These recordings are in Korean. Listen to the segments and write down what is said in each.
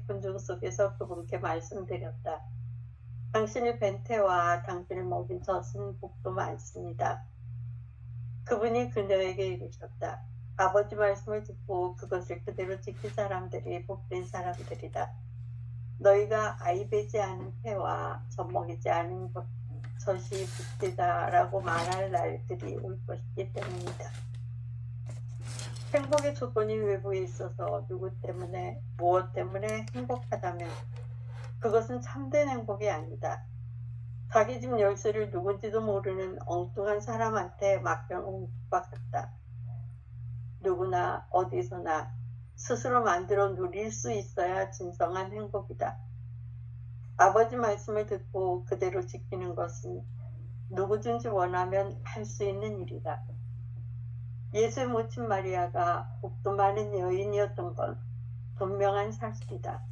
군중 속에서 그분께 말씀드렸다. 당신이 벤테와 당신을 먹인 젖은 복도 많습니다. 그분이 그녀에게 이르셨다. 아버지 말씀을 듣고 그것을 그대로 지킨 사람들이 복된 사람들이다. 너희가 아이 베지 않은 태와 젖 먹이지 않은 젖이 복되다라고 말할 날들이 올 것이기 때문이다. 행복의 조건이 외부에 있어서 누구 때문에 무엇 때문에 행복하다면 그것은 참된 행복이 아니다. 자기 집 열쇠를 누군지도 모르는 엉뚱한 사람한테 맡겨놓은 것과 같다. 누구나 어디서나 스스로 만들어 누릴 수 있어야 진정한 행복이다. 아버지 말씀을 듣고 그대로 지키는 것은 누구든지 원하면 할 수 있는 일이다. 예수의 모친 마리아가 복도 많은 여인이었던 건 분명한 사실이다.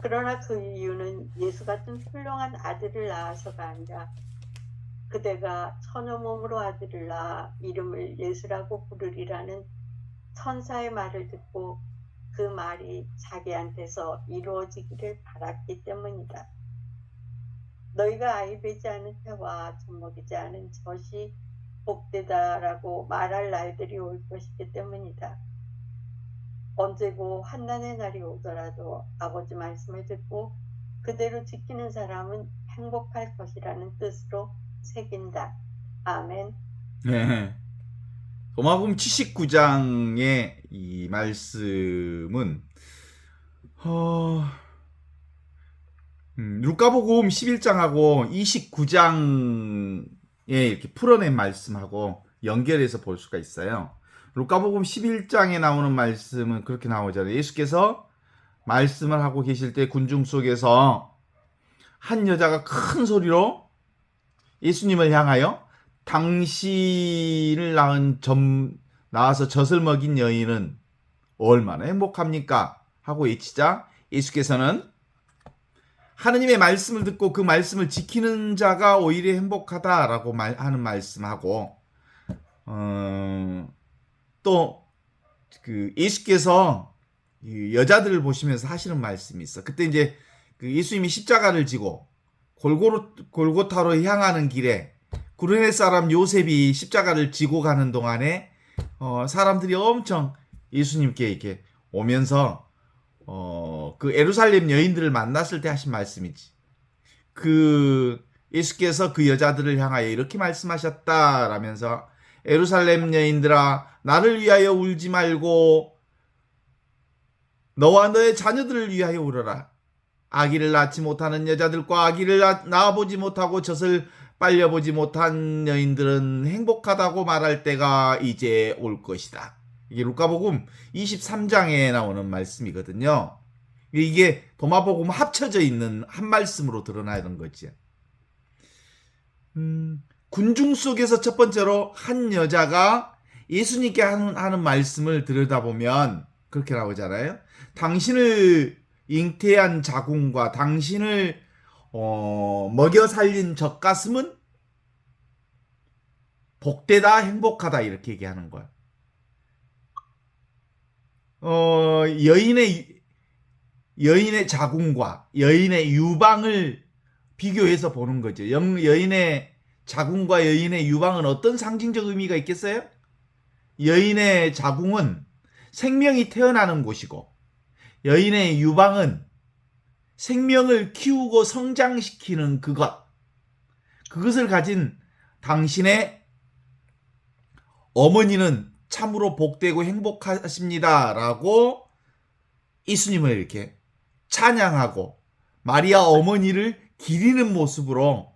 그러나 그 이유는 예수 같은 훌륭한 아들을 낳아서가 아니라 그대가 처녀 몸으로 아들을 낳아 이름을 예수라고 부르리라는 천사의 말을 듣고 그 말이 자기한테서 이루어지기를 바랐기 때문이다. 너희가 아이 베지 않은 태와 젖 먹이지 않은 젖이 복되다라고 말할 날들이 올 것이기 때문이다. 언제고 환난의 날이 오더라도 아버지 말씀을 듣고 그대로 지키는 사람은 행복할 것이라는 뜻으로 새긴다. 아멘. 네. 도마복음 79장의 이 말씀은 루카복음 11장하고 29장에 이렇게 풀어낸 말씀하고 연결해서 볼 수가 있어요. 루카복음 11장에 나오는 말씀은 그렇게 나오잖아요. 예수께서 말씀을 하고 계실 때 군중 속에서 한 여자가 큰 소리로 예수님을 향하여 당신을 낳아서 젖을 먹인 여인은 얼마나 행복합니까? 하고 외치자 예수께서는 하느님의 말씀을 듣고 그 말씀을 지키는 자가 오히려 행복하다라고 하는 말씀하고 또 그 예수께서 여자들을 보시면서 하시는 말씀이 있어. 그때 이제 그 예수님이 십자가를 지고 골고타로 향하는 길에 구레네 사람 요셉이 십자가를 지고 가는 동안에 사람들이 엄청 예수님께 이렇게 오면서 그 예루살렘 여인들을 만났을 때 하신 말씀이지. 그 예수께서 그 여자들을 향하여 이렇게 말씀하셨다라면서 예루살렘 여인들아 나를 위하여 울지 말고 너와 너의 자녀들을 위하여 울어라. 아기를 낳지 못하는 여자들과 아기를 낳아보지 못하고 젖을 빨려보지 못한 여인들은 행복하다고 말할 때가 이제 올 것이다. 이게 루카복음 23장에 나오는 말씀이거든요. 이게 도마복음 합쳐져 있는 한 말씀으로 드러나는 거지. 군중 속에서 첫 번째로 한 여자가 예수님께 하는 말씀을 들여다보면 그렇게 나오잖아요. 당신을 잉태한 자궁과 당신을 먹여 살린 젖가슴은 복되다 행복하다 이렇게 얘기하는 거야. 여인의 자궁과 여인의 유방을 비교해서 보는 거죠. 여인의 자궁과 여인의 유방은 어떤 상징적 의미가 있겠어요? 여인의 자궁은 생명이 태어나는 곳이고 여인의 유방은 생명을 키우고 성장시키는 그것을 가진 당신의 어머니는 참으로 복되고 행복하십니다 라고 예수님을 이렇게 찬양하고 마리아 어머니를 기리는 모습으로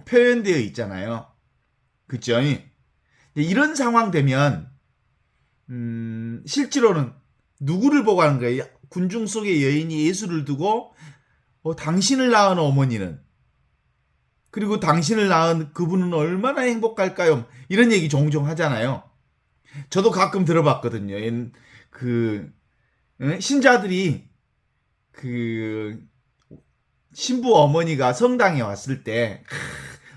표현되어 있잖아요. 그죠? 이런 상황 되면 실제로는 누구를 보고 하는 거예요? 군중 속의 여인이 예수를 두고 당신을 낳은 어머니는 그리고 당신을 낳은 그분은 얼마나 행복할까요? 이런 얘기 종종 하잖아요. 저도 가끔 들어봤거든요. 신자들이 신부 어머니가 성당에 왔을 때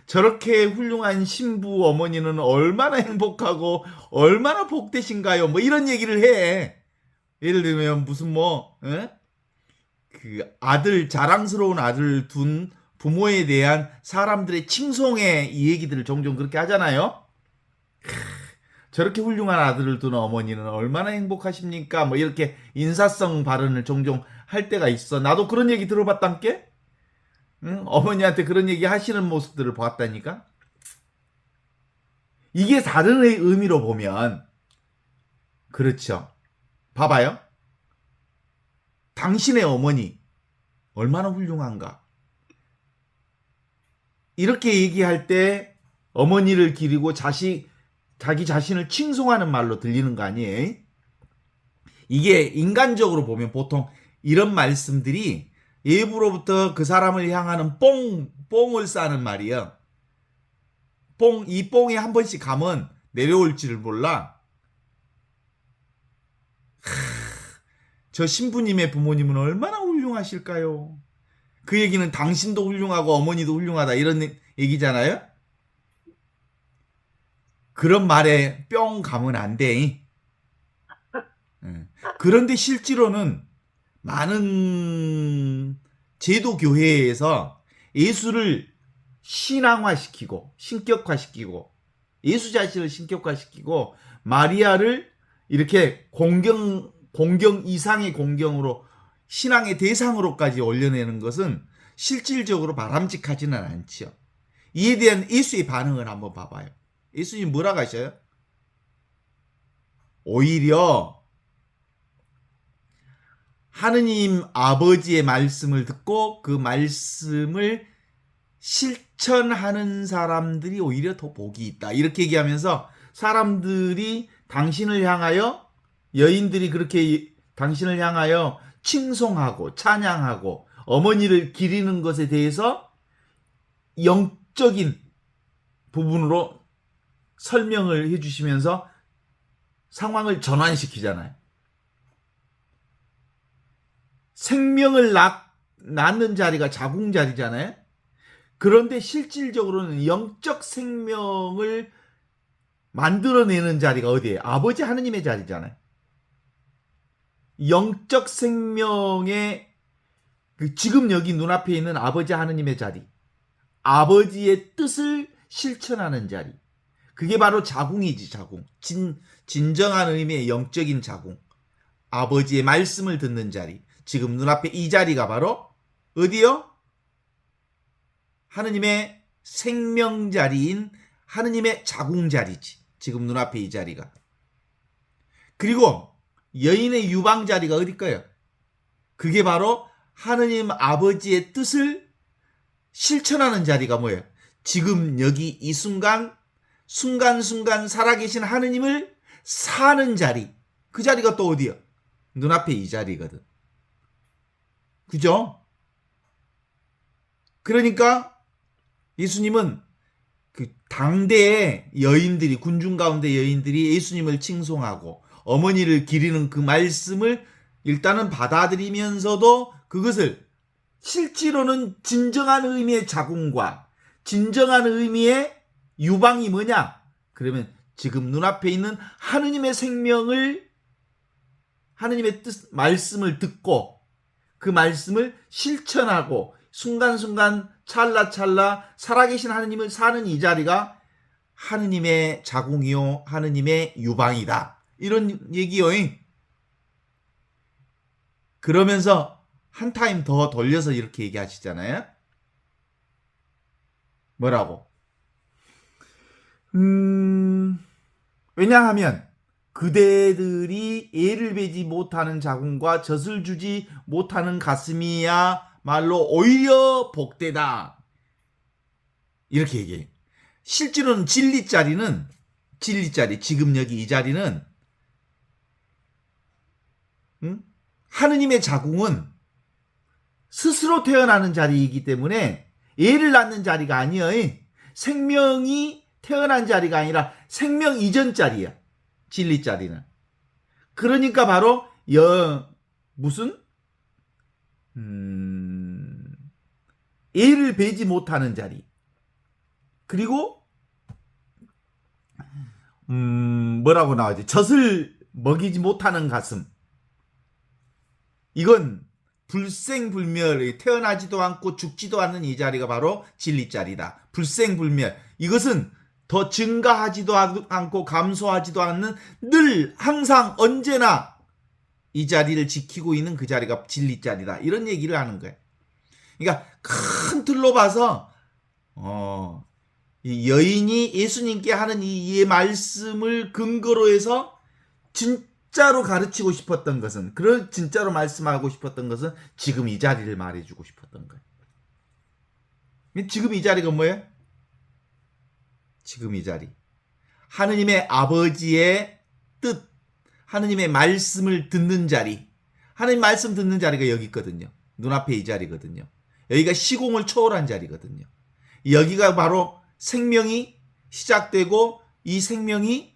저렇게 훌륭한 신부 어머니는 얼마나 행복하고 얼마나 복되신가요? 뭐 이런 얘기를 해. 예를 들면 무슨 그 아들, 자랑스러운 아들을 둔 부모에 대한 사람들의 칭송의 이 얘기들을 종종 그렇게 하잖아요. 저렇게 훌륭한 아들을 둔 어머니는 얼마나 행복하십니까? 뭐 이렇게 인사성 발언을 종종 할 때가 있어. 나도 그런 얘기 들어봤단께? 응? 어머니한테 그런 얘기 하시는 모습들을 봤다니까? 이게 다른 의미로 보면, 그렇죠. 봐봐요. 당신의 어머니, 얼마나 훌륭한가? 이렇게 얘기할 때 어머니를 기리고 자기 자신을 칭송하는 말로 들리는 거 아니에요? 이게 인간적으로 보면 보통 이런 말씀들이 일부로부터 그 사람을 향하는 뽕을 싸는 말이에요. 이 뽕이 한 번씩 가면 내려올지를 몰라. 저 신부님의 부모님은 얼마나 훌륭하실까요? 그 얘기는 당신도 훌륭하고 어머니도 훌륭하다 이런 얘기잖아요. 그런 말에 뿅 가면 안 돼. 그런데 실제로는 많은 제도 교회에서 예수를 신앙화시키고 신격화시키고 예수 자신을 신격화시키고 마리아를 이렇게 공경 이상의 공경으로 신앙의 대상으로까지 올려내는 것은 실질적으로 바람직하지는 않지요. 이에 대한 예수의 반응을 한번 봐봐요. 예수님 뭐라고 하셔요? 오히려 하느님 아버지의 말씀을 듣고 그 말씀을 실천하는 사람들이 오히려 더 복이 있다. 이렇게 얘기하면서 사람들이 당신을 향하여 여인들이 그렇게 당신을 향하여 칭송하고 찬양하고 어머니를 기리는 것에 대해서 영적인 부분으로 설명을 해주시면서 상황을 전환시키잖아요. 생명을 낳는 자리가 자궁 자리잖아요. 그런데 실질적으로는 영적 생명을 만들어내는 자리가 어디예요? 아버지 하느님의 자리잖아요. 영적 생명의 지금 여기 눈앞에 있는 아버지 하느님의 자리, 아버지의 뜻을 실천하는 자리, 그게 바로 자궁이지. 자궁. 진정한 의미의 영적인 자궁, 아버지의 말씀을 듣는 자리. 지금 눈앞에 이 자리가 바로 어디요? 하느님의 생명 자리인 하느님의 자궁 자리지. 지금 눈앞에 이 자리가. 그리고 여인의 유방 자리가 어딜까요? 그게 바로 하느님 아버지의 뜻을 실천하는 자리가 뭐예요? 지금 여기 이 순간순간 살아계신 하느님을 사는 자리. 그 자리가 또 어디요? 눈앞에 이 자리거든. 그죠? 그러니까 예수님은 그 당대의 여인들이, 군중 가운데 여인들이 예수님을 칭송하고 어머니를 기리는 그 말씀을 일단은 받아들이면서도 그것을 실제로는 진정한 의미의 자궁과 진정한 의미의 유방이 뭐냐? 그러면 지금 눈앞에 있는 하느님의 생명을, 하느님의 뜻, 말씀을 듣고 그 말씀을 실천하고 순간순간 찰나찰나 살아계신 하느님을 사는 이 자리가 하느님의 자궁이요 하느님의 유방이다. 이런 얘기요. 그러면서 한 타임 더 돌려서 이렇게 얘기하시잖아요. 뭐라고? 왜냐하면 그대들이 애를 베지 못하는 자궁과 젖을 주지 못하는 가슴이야말로 오히려 복되다. 이렇게 얘기해. 실제로는 진리 자리, 지금 여기 이 자리는 하느님의 자궁은 스스로 태어나는 자리이기 때문에 애를 낳는 자리가 아니에요. 생명이 태어난 자리가 아니라 생명 이전 자리야. 진리 자리는. 그러니까 바로 애를 베지 못하는 자리. 그리고 뭐라고 나오지? 젖을 먹이지 못하는 가슴. 이건 불생불멸, 태어나지도 않고 죽지도 않는 이 자리가 바로 진리 자리다. 불생불멸. 이것은 더 증가하지도 않고 감소하지도 않는 늘 항상 언제나 이 자리를 지키고 있는 그 자리가 진리 자리다. 이런 얘기를 하는 거예요. 그러니까 큰 틀로 봐서 이 여인이 예수님께 하는 이 말씀을 근거로 해서 진짜로 가르치고 싶었던 것은, 그런 진짜로 말씀하고 싶었던 것은 지금 이 자리를 말해주고 싶었던 거예요. 지금 이 자리가 뭐예요? 지금 이 자리. 하느님의 아버지의 뜻, 하느님의 말씀을 듣는 자리. 하느님 말씀 듣는 자리가 여기 있거든요. 눈앞에 이 자리거든요. 여기가 시공을 초월한 자리거든요. 여기가 바로 생명이 시작되고 이 생명이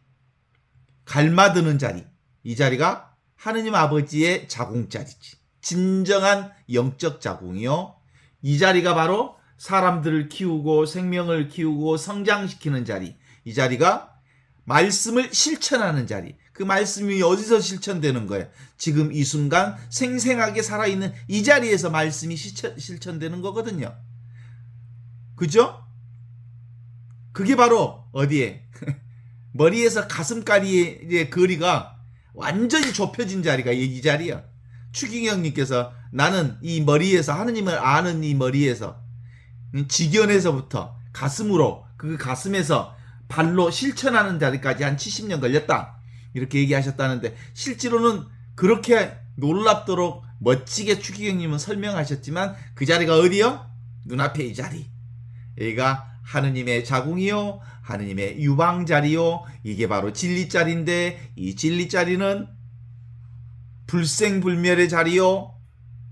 갈마드는 자리. 이 자리가 하느님 아버지의 자궁자리지. 진정한 영적 자궁이요. 이 자리가 바로 사람들을 키우고 생명을 키우고 성장시키는 자리. 이 자리가 말씀을 실천하는 자리. 그 말씀이 어디서 실천되는 거예요? 지금 이 순간 생생하게 살아있는 이 자리에서 말씀이 실천되는 거거든요. 그죠? 그게 바로 어디에? 머리에서 가슴까지의 거리가 완전히 좁혀진 자리가 이 자리야. 추기경님께서 나는 이 머리에서, 하느님을 아는 이 머리에서, 지견에서부터 가슴으로, 그 가슴에서 발로 실천하는 자리까지 한 70년 걸렸다. 이렇게 얘기하셨다는데, 실제로는 그렇게 놀랍도록 멋지게 추기경님은 설명하셨지만 그 자리가 어디요? 눈앞에 이 자리. 여기가 하느님의 자궁이요, 하느님의 유방자리요. 이게 바로 진리자리인데, 이 진리자리는 불생불멸의 자리요,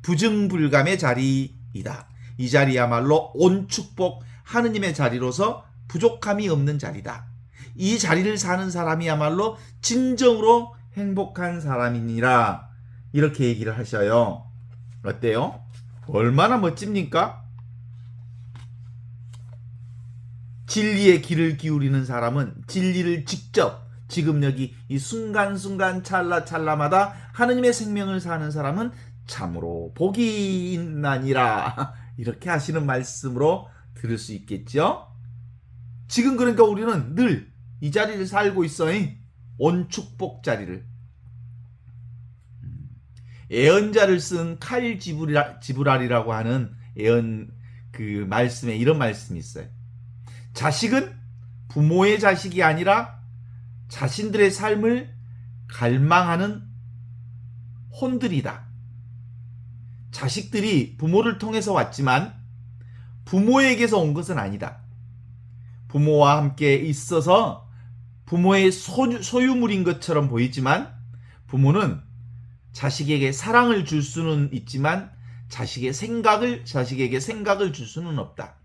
부증불감의 자리이다. 이 자리야말로 온축복 하느님의 자리로서 부족함이 없는 자리다. 이 자리를 사는 사람이야말로 진정으로 행복한 사람이니라. 이렇게 얘기를 하셔요. 어때요? 얼마나 멋집니까? 진리의 귀를 기울이는 사람은 진리를 직접 지금 여기 이 순간순간 찰나찰나마다 하느님의 생명을 사는 사람은 참으로 복이 있나니라. 이렇게 하시는 말씀으로 들을 수 있겠죠. 지금 그러니까 우리는 늘 이 자리를 살고 있어요. 온축복 자리를. 예언자를 쓴 칼 지브랄이라고 하는 예언 그 말씀에 이런 말씀이 있어요. 자식은 부모의 자식이 아니라 자신들의 삶을 갈망하는 혼들이다. 자식들이 부모를 통해서 왔지만 부모에게서 온 것은 아니다. 부모와 함께 있어서 부모의 소유물인 것처럼 보이지만 부모는 자식에게 사랑을 줄 수는 있지만 자식에게 생각을 줄 수는 없다.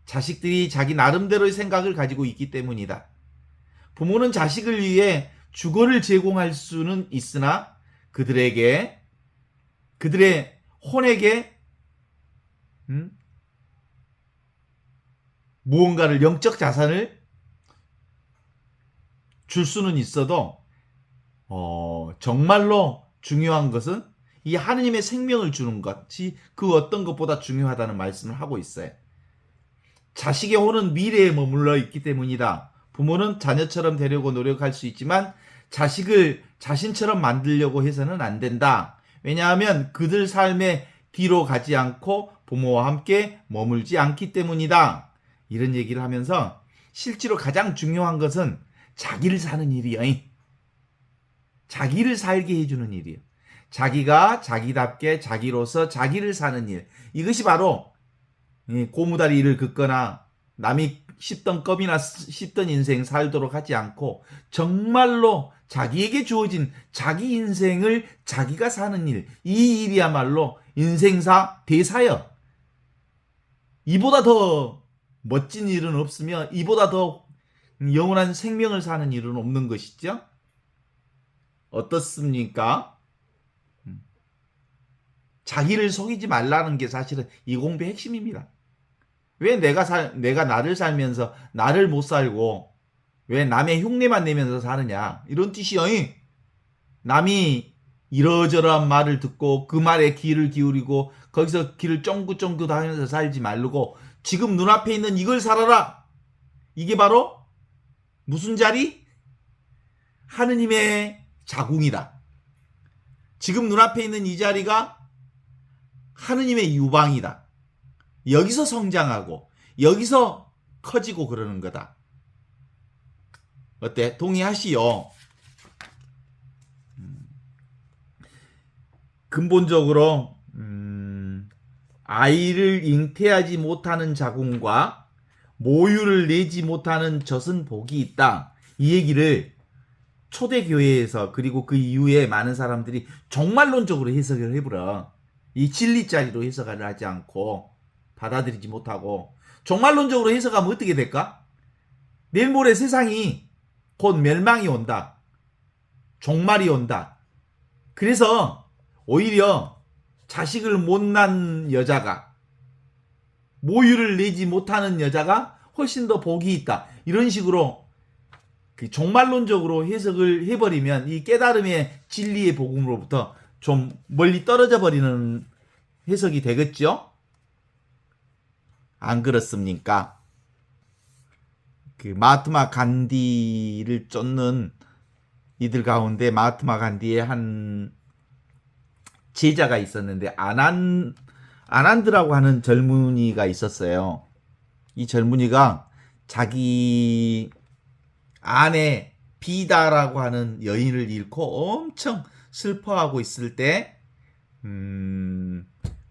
자식들이 자기 나름대로의 생각을 가지고 있기 때문이다. 부모는 자식을 위해 주거를 제공할 수는 있으나 그들의 혼에게 무언가를, 영적 자산을 줄 수는 있어도 정말로 중요한 것은 이 하느님의 생명을 주는 것이 그 어떤 것보다 중요하다는 말씀을 하고 있어요. 자식의 혼은 미래에 머물러 있기 때문이다. 부모는 자녀처럼 되려고 노력할 수 있지만 자식을 자신처럼 만들려고 해서는 안 된다. 왜냐하면 그들 삶의 뒤로 가지 않고 부모와 함께 머물지 않기 때문이다. 이런 얘기를 하면서 실제로 가장 중요한 것은 자기를 사는 일이요. 자기를 살게 해주는 일이요. 자기가 자기답게 자기로서 자기를 사는 일. 이것이 바로 고무다리 일을 긋거나 남이 씹던 껌이나 씹던 인생 살도록 하지 않고 정말로 자기에게 주어진 자기 인생을 자기가 사는 일. 이 일이야말로 인생사 대사여. 이보다 더 멋진 일은 없으며 이보다 더 영원한 생명을 사는 일은 없는 것이죠. 어떻습니까? 자기를 속이지 말라는 게 사실은 이 공부의 핵심입니다. 왜 내가 나를 살면서 나를 못 살고 왜 남의 흉내만 내면서 사느냐, 이런 뜻이요. 남이 이러저러한 말을 듣고 그 말에 귀를 기울이고 거기서 귀를 쫑긋쫑긋 하면서 살지 말고 지금 눈앞에 있는 이걸 살아라. 이게 바로 무슨 자리? 하느님의 자궁이다. 지금 눈앞에 있는 이 자리가 하느님의 유방이다. 여기서 성장하고 여기서 커지고 그러는 거다. 어때? 동의하시오? 근본적으로 아이를 잉태하지 못하는 자궁과 모유를 내지 못하는 젖은 복이 있다. 이 얘기를 초대교회에서 그리고 그 이후에 많은 사람들이 종말론적으로 해석을 해버려. 이 진리짜리로 해석을 하지 않고 받아들이지 못하고 종말론적으로 해석하면 어떻게 될까? 내일 모레 세상이 곧 멸망이 온다. 종말이 온다. 그래서 오히려 자식을 못 낳은 여자가 모유를 내지 못하는 여자가 훨씬 더 복이 있다. 이런 식으로 그 종말론적으로 해석을 해버리면 이 깨달음의 진리의 복음으로부터 좀 멀리 떨어져 버리는 해석이 되겠죠? 안 그렇습니까? 그 마하트마 간디를 쫓는 이들 가운데 마하트마 간디의 한 제자가 있었는데 아난드라고 하는 젊은이가 있었어요. 이 젊은이가 자기 아내 비다라고 하는 여인을 잃고 엄청 슬퍼하고 있을 때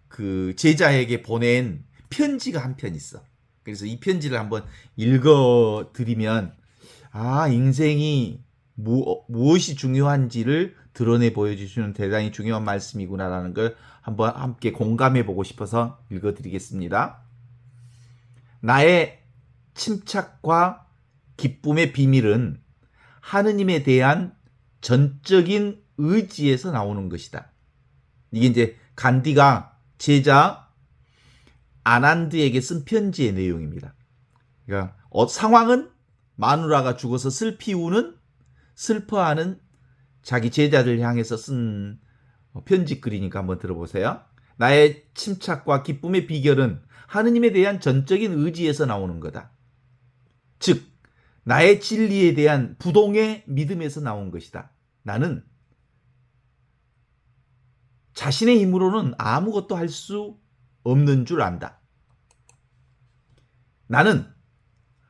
그 제자에게 보낸 편지가 한 편 있어. 그래서 이 편지를 한번 읽어 드리면 인생이 무엇이 중요한지를 드러내 보여주시는 대단히 중요한 말씀이구나라는 걸 한번 함께 공감해 보고 싶어서 읽어 드리겠습니다. 나의 침착과 기쁨의 비밀은 하느님에 대한 전적인 의지에서 나오는 것이다. 이게 이제 간디가 제자 아난드에게 쓴 편지의 내용입니다. 그러니까 상황은 마누라가 죽어서 슬퍼하는 자기 제자를 향해서 쓴 편지 글이니까 한번 들어보세요. 나의 침착과 기쁨의 비결은 하느님에 대한 전적인 의지에서 나오는 거다. 즉 나의 진리에 대한 부동의 믿음에서 나온 것이다. 나는 자신의 힘으로는 아무것도 할 수 없는 줄 안다. 나는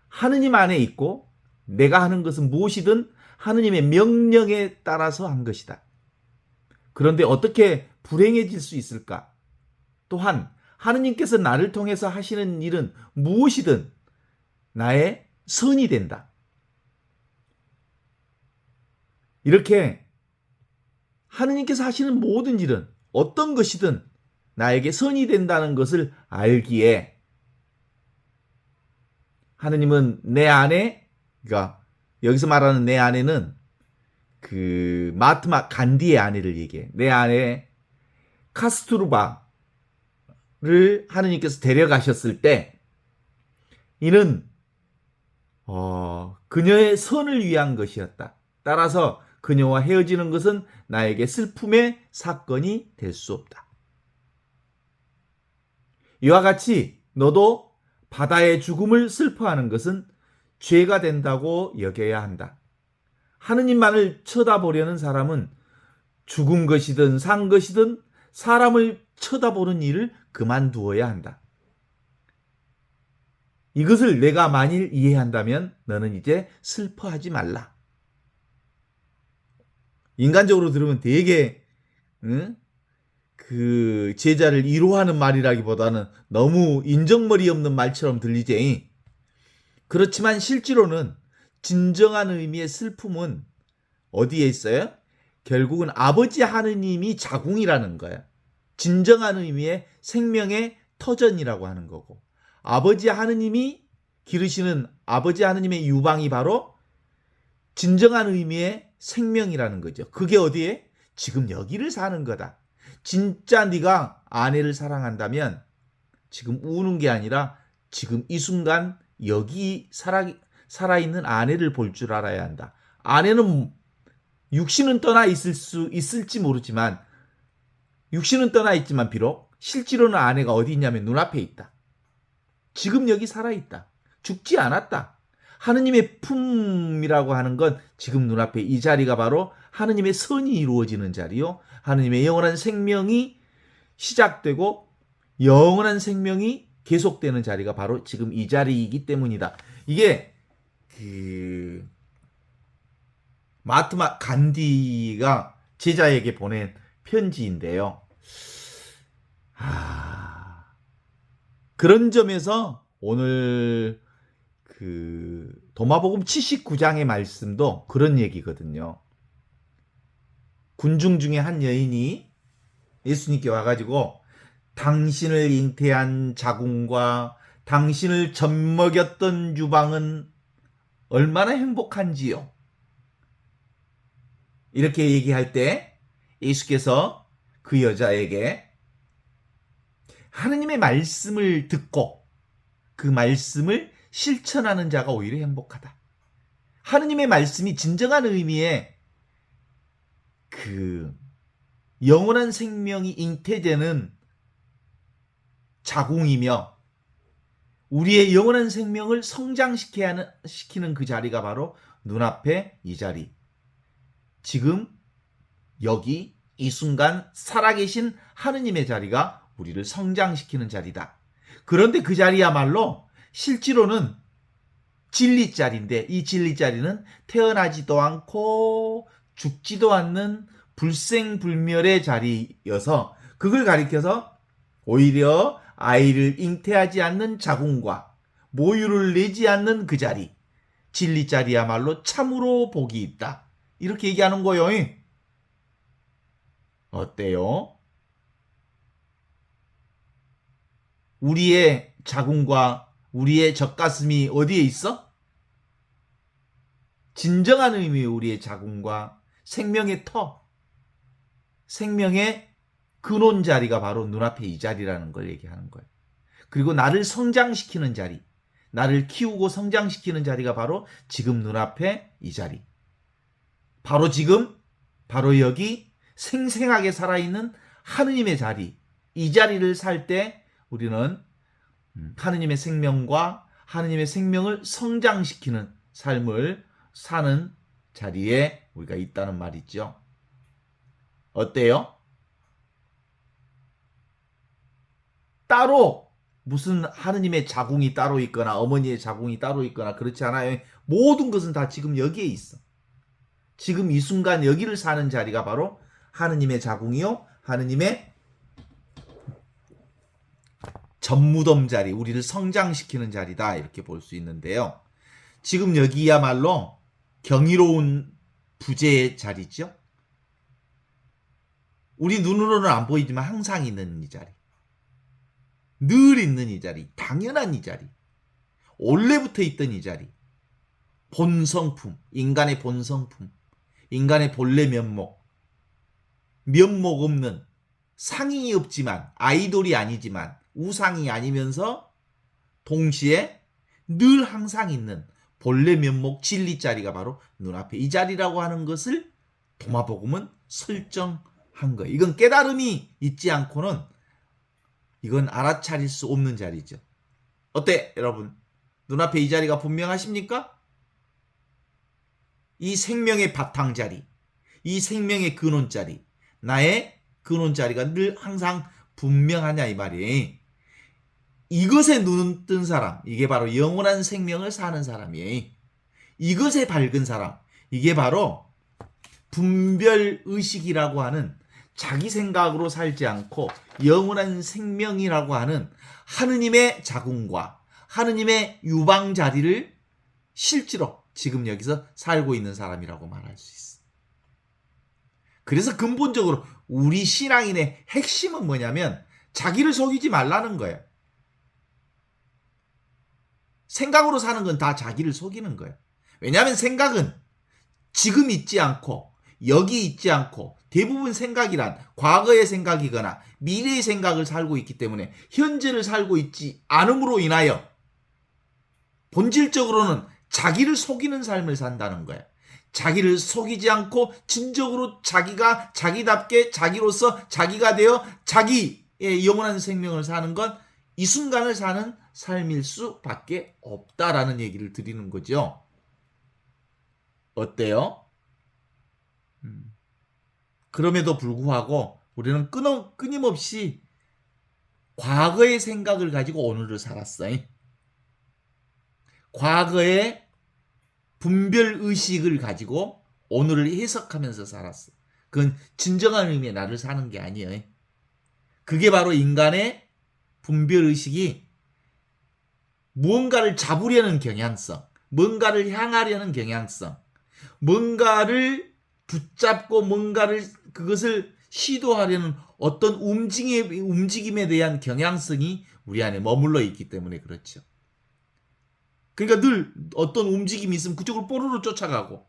하느님 안에 있고 내가 하는 것은 무엇이든 하느님의 명령에 따라서 한 것이다. 그런데 어떻게 불행해질 수 있을까? 또한 하느님께서 나를 통해서 하시는 일은 무엇이든 나의 선이 된다. 이렇게 하느님께서 하시는 모든 일은 어떤 것이든 나에게 선이 된다는 것을 알기에 하느님은 내 안에, 그러니까 여기서 말하는 내 안에는 그 마하트마 간디의 아내를 얘기해. 내 안에 카스투르바를 하느님께서 데려가셨을 때 이는 그녀의 선을 위한 것이었다. 따라서 그녀와 헤어지는 것은 나에게 슬픔의 사건이 될 수 없다. 이와 같이 너도 바다의 죽음을 슬퍼하는 것은 죄가 된다고 여겨야 한다. 하느님만을 쳐다보려는 사람은 죽은 것이든 산 것이든 사람을 쳐다보는 일을 그만두어야 한다. 이것을 내가 만일 이해한다면 너는 이제 슬퍼하지 말라. 인간적으로 들으면 되게 그 제자를 위로하는 말이라기보다는 너무 인정머리 없는 말처럼 들리지. 그렇지만 실제로는 진정한 의미의 슬픔은 어디에 있어요? 결국은 아버지 하느님이 자궁이라는 거야. 진정한 의미의 생명의 터전이라고 하는 거고, 아버지 하느님이 기르시는 아버지 하느님의 유방이 바로 진정한 의미의 생명이라는 거죠. 그게 어디에? 지금 여기를 사는 거다. 진짜 네가 아내를 사랑한다면 지금 우는 게 아니라 지금 이 순간 여기 살아있는 아내를 볼 줄 알아야 한다. 아내는 육신은 떠나 있을지 모르지만, 육신은 떠나 있지만 비록 실제로는 아내가 어디 있냐면 눈앞에 있다. 지금 여기 살아있다. 죽지 않았다. 하느님의 품이라고 하는 건 지금 눈앞에 이 자리가 바로 하느님의 선이 이루어지는 자리요. 하느님의 영원한 생명이 시작되고 영원한 생명이 계속되는 자리가 바로 지금 이 자리이기 때문이다. 이게 마하트마 간디가 제자에게 보낸 편지인데요. 그런 점에서 오늘 도마복음 79장의 말씀도 그런 얘기거든요. 군중 중에 한 여인이 예수님께 와가지고 당신을 잉태한 자궁과 당신을 젖먹였던 유방은 얼마나 행복한지요. 이렇게 얘기할 때 예수께서 그 여자에게 하느님의 말씀을 듣고 그 말씀을 실천하는 자가 오히려 행복하다. 하느님의 말씀이 진정한 의미의 영원한 생명이 잉태되는 자궁이며 우리의 영원한 생명을 성장시키는 그 자리가 바로 눈앞에 이 자리. 지금 여기 이 순간 살아계신 하느님의 자리가 우리를 성장시키는 자리다. 그런데 그 자리야말로 실제로는 진리 자리인데 이 진리 자리는 태어나지도 않고 죽지도 않는 불생불멸의 자리여서 그걸 가리켜서 오히려 아이를 잉태하지 않는 자궁과 모유를 내지 않는 그 자리, 진리 자리야말로 참으로 복이 있다. 이렇게 얘기하는 거예요. 어때요? 우리의 자궁과 우리의 젖가슴이 어디에 있어? 진정한 의미의 우리의 자궁과 생명의 터, 생명의 근원 자리가 바로 눈앞에 이 자리라는 걸 얘기하는 거예요. 그리고 나를 성장시키는 자리, 나를 키우고 성장시키는 자리가 바로 지금 눈앞에 이 자리. 바로 지금, 바로 여기 생생하게 살아있는 하느님의 자리. 이 자리를 살 때 우리는 하느님의 생명과 하느님의 생명을 성장시키는 삶을 사는 자리에 우리가 있다는 말이죠. 어때요? 따로 무슨 하느님의 자궁이 따로 있거나 어머니의 자궁이 따로 있거나 그렇지 않아요. 모든 것은 다 지금 여기에 있어. 지금 이 순간 여기를 사는 자리가 바로 하느님의 자궁이요. 하느님의 젖무덤 자리, 우리를 성장시키는 자리다. 이렇게 볼 수 있는데요. 지금 여기야말로 경이로운 부재의 자리죠. 우리 눈으로는 안 보이지만 항상 있는 이 자리. 늘 있는 이 자리, 당연한 이 자리, 원래부터 있던 이 자리, 본성품, 인간의 본성품, 인간의 본래 면목, 면목 없는, 상이 없지만, 아이돌이 아니지만, 우상이 아니면서 동시에 늘 항상 있는 본래 면목 진리 자리가 바로 눈앞에 이 자리라고 하는 것을 도마복음은 설정한 거예요. 이건 깨달음이 있지 않고는 이건 알아차릴 수 없는 자리죠. 어때 여러분? 눈앞에 이 자리가 분명하십니까? 이 생명의 바탕 자리, 이 생명의 근원 자리, 나의 근원 자리가 늘 항상 분명하냐 이 말이에요. 이것에 눈 뜬 사람, 이게 바로 영원한 생명을 사는 사람이에요. 이것에 밝은 사람, 이게 바로 분별의식이라고 하는 자기 생각으로 살지 않고 영원한 생명이라고 하는 하느님의 자궁과 하느님의 유방 자리를 실제로 지금 여기서 살고 있는 사람이라고 말할 수 있어. 그래서 근본적으로 우리 신앙인의 핵심은 뭐냐면 자기를 속이지 말라는 거예요. 생각으로 사는 건 다 자기를 속이는 거예요. 왜냐하면 생각은 지금 있지 않고 여기 있지 않고 대부분 생각이란 과거의 생각이거나 미래의 생각을 살고 있기 때문에 현재를 살고 있지 않음으로 인하여 본질적으로는 자기를 속이는 삶을 산다는 거예요. 자기를 속이지 않고 진정으로 자기가 자기답게 자기로서 자기가 되어 자기의 영원한 생명을 사는 건 이 순간을 사는 삶일 수밖에 없다라는 얘기를 드리는 거죠. 어때요? 그럼에도 불구하고 우리는 끊임없이 과거의 생각을 가지고 오늘을 살았어요. 과거의 분별의식을 가지고 오늘을 해석하면서 살았어. 그건 진정한 의미의 나를 사는 게 아니에요. 그게 바로 인간의 분별의식이 무언가를 잡으려는 경향성, 뭔가를 향하려는 경향성, 뭔가를 붙잡고 뭔가를 그것을 시도하려는 어떤 움직임에 대한 경향성이 우리 안에 머물러 있기 때문에 그렇죠. 그러니까 늘 어떤 움직임이 있으면 그쪽으로 뽀로로 쫓아가고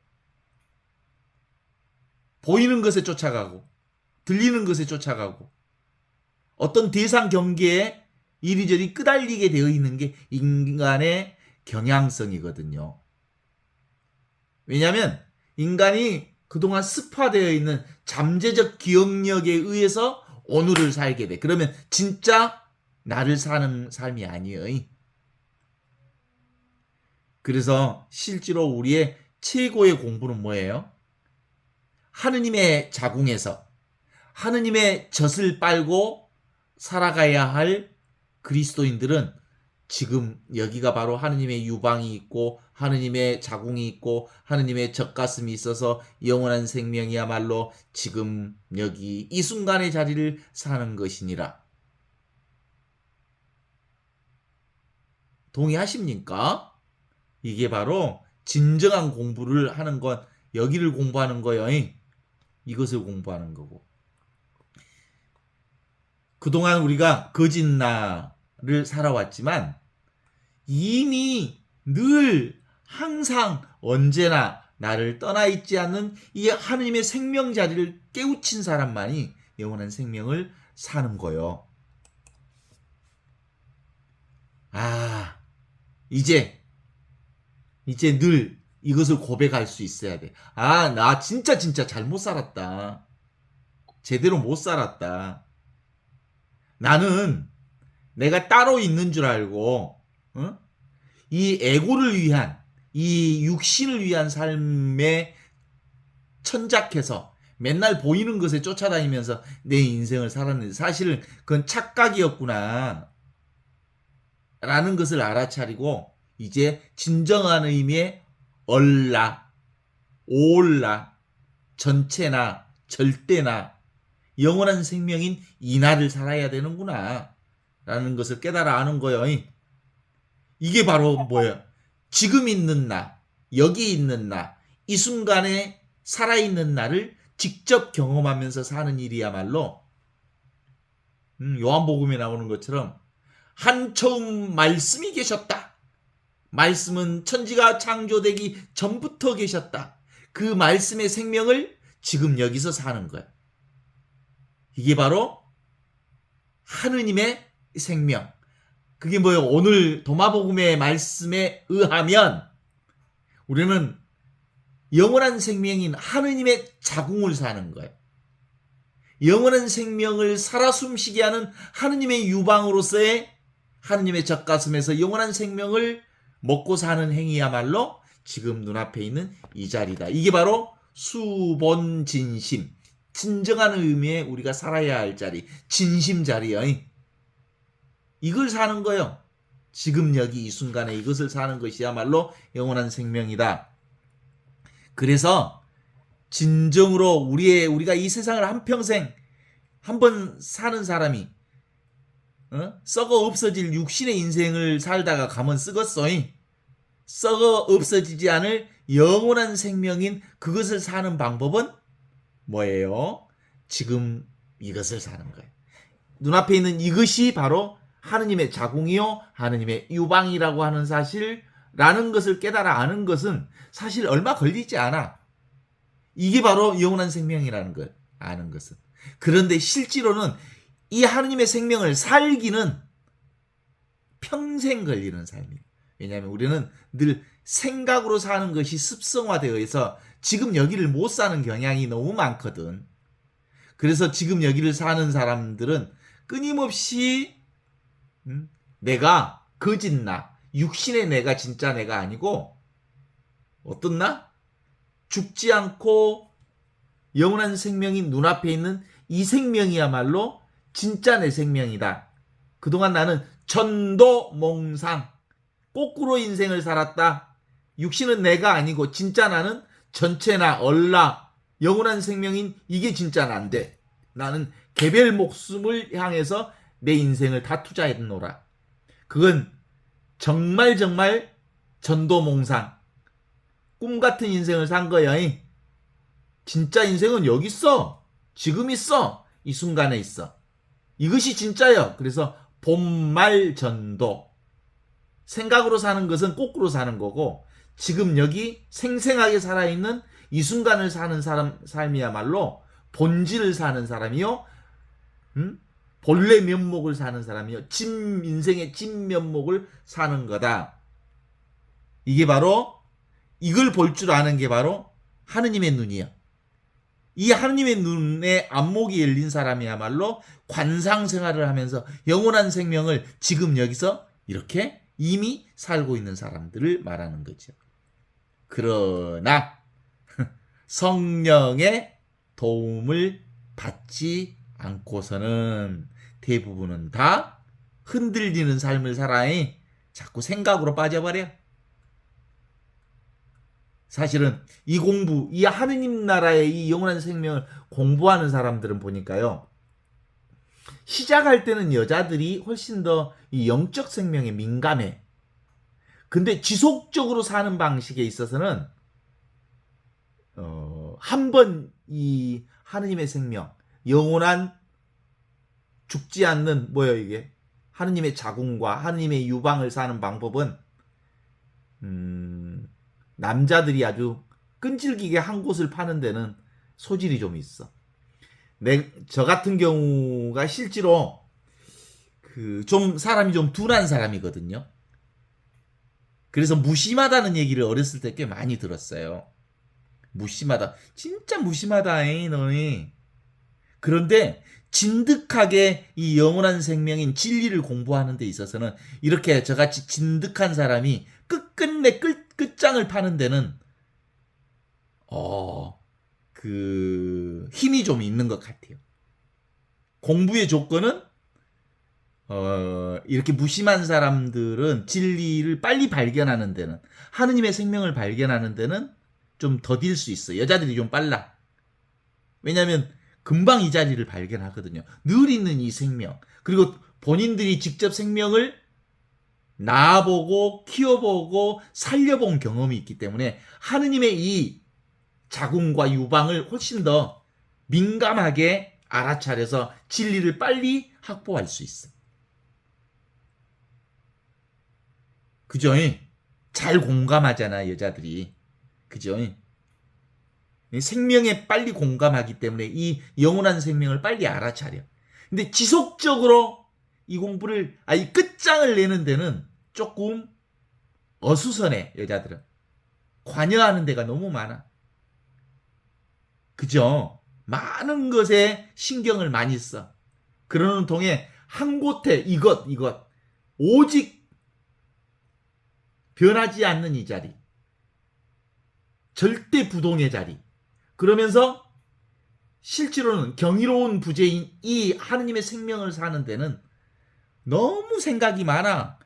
보이는 것에 쫓아가고 들리는 것에 쫓아가고 어떤 대상 경계에 이리저리 끄달리게 되어 있는 게 인간의 경향성이거든요. 왜냐하면 인간이 그동안 습화되어 있는 잠재적 기억력에 의해서 오늘을 살게 돼. 그러면 진짜 나를 사는 삶이 아니에요. 그래서 실제로 우리의 최고의 공부는 뭐예요? 하느님의 자궁에서 하느님의 젖을 빨고 살아가야 할 그리스도인들은 지금 여기가 바로 하느님의 유방이 있고 하느님의 자궁이 있고 하느님의 젖가슴이 있어서 영원한 생명이야말로 지금 여기 이 순간의 자리를 사는 것이니라. 동의하십니까? 이게 바로 진정한 공부를 하는 건 여기를 공부하는 거예요. 이것을 공부하는 거고. 그동안 우리가 거짓나를 살아왔지만 이미 늘 항상 언제나 나를 떠나 있지 않는 이 하느님의 생명 자리를 깨우친 사람만이 영원한 생명을 사는 거요. 아, 이제 늘 이것을 고백할 수 있어야 돼. 아, 나 진짜 잘못 살았다. 제대로 못 살았다. 나는 내가 따로 있는 줄 알고 이 에고를 위한 이 육신을 위한 삶에 천작해서 맨날 보이는 것에 쫓아다니면서 내 인생을 살았는데 사실은 그건 착각이었구나 라는 것을 알아차리고 이제 진정한 의미의 얼라, 올라, 전체나 절대나 영원한 생명인 이 나를 살아야 되는구나 라는 것을 깨달아 아는 거예요. 이게 바로 뭐예요? 지금 있는 나, 여기 있는 나, 이 순간에 살아있는 나를 직접 경험하면서 사는 일이야말로 요한복음에 나오는 것처럼 한 처음 말씀이 계셨다. 말씀은 천지가 창조되기 전부터 계셨다. 그 말씀의 생명을 지금 여기서 사는 거야. 이게 바로 하느님의 생명. 그게 뭐예요? 오늘 도마복음의 말씀에 의하면 우리는 영원한 생명인 하느님의 자궁을 사는 거예요. 영원한 생명을 살아 숨쉬게 하는 하느님의 유방으로서의 하느님의 젖가슴에서 영원한 생명을 먹고 사는 행위야말로 지금 눈앞에 있는 이 자리다. 이게 바로 수본진심, 진정한 의미의 우리가 살아야 할 자리, 진심 자리요. 이걸 사는 거예요. 지금 여기 이 순간에 이것을 사는 것이야말로 영원한 생명이다. 그래서 진정으로 우리가 이 세상을 한평생 한번 사는 사람이 썩어 없어질 육신의 인생을 살다가 가면 썩었어. 썩어 없어지지 않을 영원한 생명인 그것을 사는 방법은 뭐예요? 지금 이것을 사는 거예요. 눈앞에 있는 이것이 바로 하느님의 자궁이요 하느님의 유방이라고 하는 사실라는 것을 깨달아 아는 것은 사실 얼마 걸리지 않아. 이게 바로 영원한 생명이라는 걸 아는 것은. 그런데 실제로는 이 하느님의 생명을 살기는 평생 걸리는 삶이에요. 왜냐하면 우리는 늘 생각으로 사는 것이 습성화되어 있어 지금 여기를 못 사는 경향이 너무 많거든. 그래서 지금 여기를 사는 사람들은 끊임없이 내가 거짓나, 육신의 내가 진짜 내가 아니고 어떤 나? 죽지 않고 영원한 생명이 눈앞에 있는 이 생명이야말로 진짜 내 생명이다. 그동안 나는 전도몽상, 거꾸로 인생을 살았다. 육신은 내가 아니고 진짜 나는 전체나 얼라, 영원한 생명인 이게 진짜 난데 나는 개별 목숨을 향해서 내 인생을 다 투자했노라. 그건 정말 전도몽상, 꿈 같은 인생을 산 거야. 진짜 인생은 여기 있어. 지금 있어. 이 순간에 있어. 이것이 진짜요. 그래서 본말전도. 생각으로 사는 것은 거꾸로 사는 거고 지금 여기 생생하게 살아있는 이 순간을 사는 사람 삶이야말로 본질을 사는 사람이요. 본래 면목을 사는 사람이요. 인생의 진면목을 사는 거다. 이게 바로 이걸 볼 줄 아는 게 바로 하느님의 눈이야. 이 하느님의 눈에 안목이 열린 사람이야말로 관상 생활을 하면서 영원한 생명을 지금 여기서 이렇게 이미 살고 있는 사람들을 말하는 거죠. 그러나 성령의 도움을 받지 않고서는 대부분은 다 흔들리는 삶을 살아니 자꾸 생각으로 빠져버려. 사실은 이 공부, 이 하느님 나라의 이 영원한 생명을 공부하는 사람들은 보니까요. 시작할 때는 여자들이 훨씬 더 이 영적 생명에 민감해. 근데 지속적으로 사는 방식에 있어서는 한 번 이 하느님의 생명, 영원한 죽지 않는 뭐예요 이게? 하느님의 자궁과 하느님의 유방을 사는 방법은 남자들이 아주 끈질기게 한 곳을 파는 데는 소질이 좀 있어. 저 같은 경우가 실제로 좀 사람이 좀 둔한 사람이거든요. 그래서 무심하다는 얘기를 어렸을 때 꽤 많이 들었어요. 무심하다. 진짜 무심하다, 너희. 그런데 진득하게 이 영원한 생명인 진리를 공부하는 데 있어서는 이렇게 저같이 진득한 사람이 끝끝내 끝장을 파는 데는 힘이 좀 있는 것 같아요. 공부의 조건은 이렇게 무심한 사람들은 진리를 빨리 발견하는 데는 하느님의 생명을 발견하는 데는 좀 더딜 수 있어. 여자들이 좀 빨라. 왜냐하면 금방 이 자리를 발견하거든요. 늘 있는 이 생명. 그리고 본인들이 직접 생명을 낳아보고 키워보고 살려본 경험이 있기 때문에 하느님의 이 자궁과 유방을 훨씬 더 민감하게 알아차려서 진리를 빨리 확보할 수 있어. 그죠? 잘 공감하잖아, 여자들이. 그죠? 생명에 빨리 공감하기 때문에 이 영원한 생명을 빨리 알아차려. 근데 지속적으로 이 공부를, 이 끝장을 내는 데는 조금 어수선해, 여자들은. 관여하는 데가 너무 많아. 그죠? 많은 것에 신경을 많이 써. 그러는 통에 한 곳에 이것, 오직 변하지 않는 이 자리. 절대 부동의 자리. 그러면서 실제로는 경이로운 부재인 이 하느님의 생명을 사는 데는 너무 생각이 많아.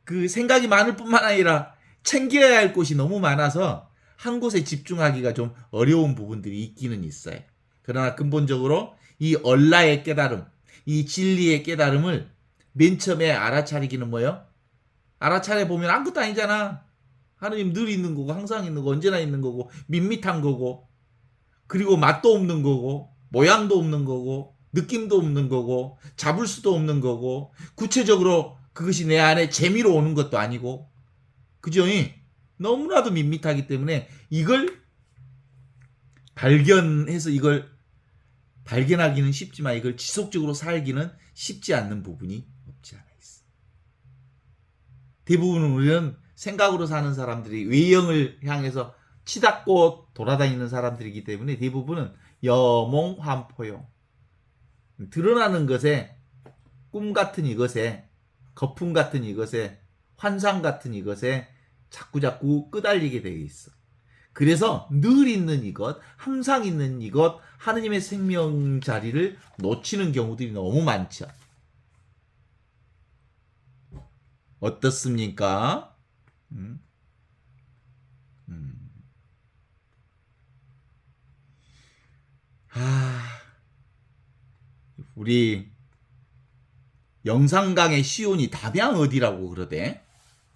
그 생각이 많을 뿐만 아니라 챙겨야 할 곳이 너무 많아서 한 곳에 집중하기가 좀 어려운 부분들이 있기는 있어요. 그러나 근본적으로 이 얼라의 깨달음, 이 진리의 깨달음을 맨 처음에 알아차리기는 뭐예요? 알아차려 보면 아무것도 아니잖아. 하느님 늘 있는 거고 항상 있는 거고 언제나 있는 거고 밋밋한 거고 그리고 맛도 없는 거고 모양도 없는 거고 느낌도 없는 거고 잡을 수도 없는 거고 구체적으로 그것이 내 안에 재미로 오는 것도 아니고 그죠? 너무나도 밋밋하기 때문에 이걸 발견해서 이걸 발견하기는 쉽지만 이걸 지속적으로 살기는 쉽지 않는 부분이 없지 않아 있어. 대부분 우리는 생각으로 사는 사람들이 외형을 향해서 치닫고 돌아다니는 사람들이기 때문에 대부분은 여몽환포용. 드러나는 것에, 꿈 같은 이것에, 거품 같은 이것에, 환상 같은 이것에 자꾸자꾸 끄달리게 되어 있어. 그래서 늘 있는 이것, 항상 있는 이것, 하느님의 생명 자리를 놓치는 경우들이 너무 많죠. 어떻습니까? 우리 영산강의 시온이 담양 어디라고 그러대?